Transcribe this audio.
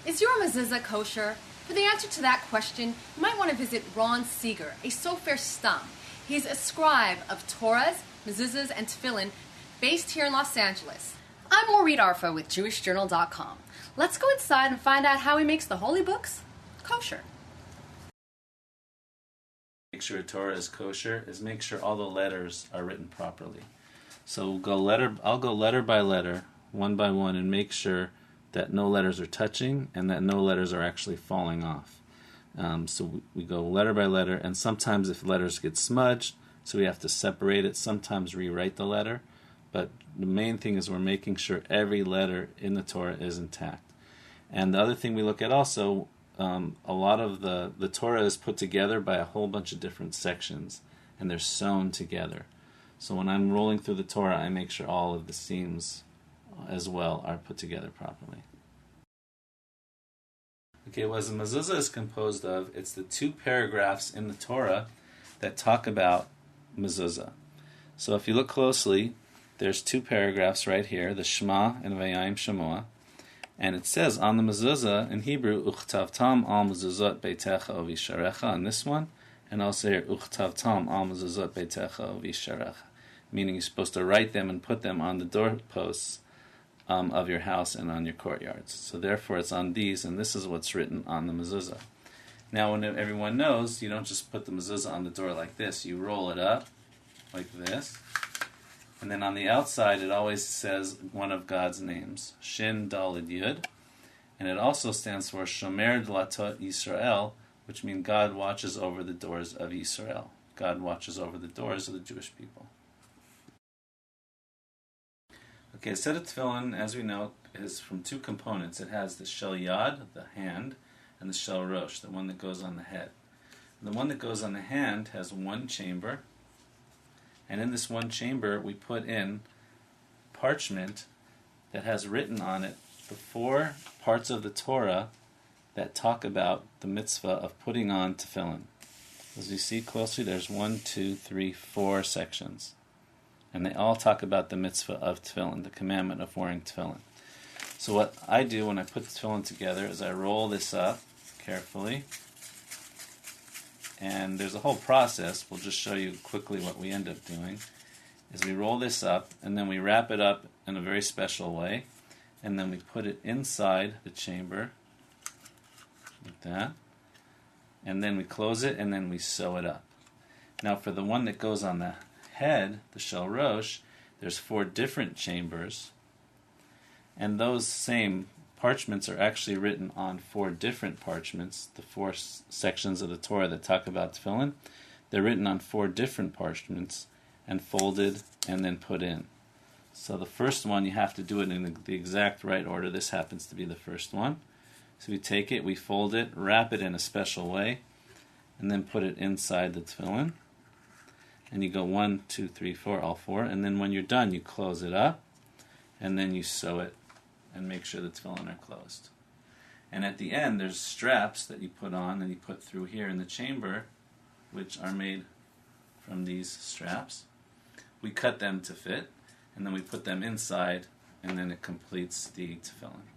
Is your mezuzah kosher? For the answer to that question, you might want to visit Ron Seeger, a Sofer STaM. He's a scribe of Torahs, mezuzahs, and tefillin based here in Los Angeles. I'm Maureen Arfa with JewishJournal.com. Let's go inside and find out how he makes the holy books kosher. Make sure a Torah is kosher is make sure all the letters are written properly. So I'll go letter by letter, one by one, and make sure that no letters are touching and that no letters are actually falling off. So we go letter by letter, and sometimes if letters get smudged, so we have to separate it, sometimes rewrite the letter. But the main thing is we're making sure every letter in the Torah is intact. And the other thing we look at also, a lot of the Torah is put together by a whole bunch of different sections, and they're sewn together. So when I'm rolling through the Torah, I make sure all of the seams as well are put together properly. Okay, what a mezuzah is composed of, it's the two paragraphs in the Torah that talk about mezuzah. So if you look closely, there's two paragraphs right here, the Shema and Vayayim Shemoah, and it says on the mezuzah in Hebrew, Uchtavtam al mezuzot beitecha uvisharecha, on this one, and also here, Uchtavtam al mezuzot beitecha uvisharecha, meaning you're supposed to write them and put them on the doorposts of your house and on your courtyards. So therefore it's on these, and this is what's written on the mezuzah. Now when everyone knows, you don't just put the mezuzah on the door like this, you roll it up like this, and then on the outside it always says one of God's names, Shin Daled Yud, and it also stands for Shomer Dlatot Yisrael, which means God watches over the doors of Yisrael. God watches over the doors of the Jewish people. Okay, a set of tefillin, as we know, is from two components. It has the shel yad, the hand, and the shel rosh, the one that goes on the head. And the one that goes on the hand has one chamber, and in this one chamber we put in parchment that has written on it the four parts of the Torah that talk about the mitzvah of putting on tefillin. As you see closely, there's 4 sections. And they all talk about the mitzvah of tefillin, the commandment of wearing tefillin. So what I do when I put the tefillin together is I roll this up carefully. And there's a whole process. We'll just show you quickly what we end up doing. Is we roll this up, and then we wrap it up in a very special way. And then we put it inside the chamber, like that. And then we close it, and then we sew it up. Now for the one that goes on the head, the shel rosh, there's 4 different chambers, and those same parchments are actually written on 4 different parchments. The 4 sections of the Torah that talk about tefillin, they're written on 4 different parchments and folded and then put in. So the first one, you have to do it in the exact right order. This happens to be the first one. So we take it, we fold it, wrap it in a special way, and then put it inside the tefillin. And you go 1, 2, 3, 4, all 4, and then when you're done, you close it up, and then you sew it and make sure the tefillin are closed. And at the end, there's straps that you put on and you put through here in the chamber, which are made from these straps. We cut them to fit, and then we put them inside, and then it completes the tefillin.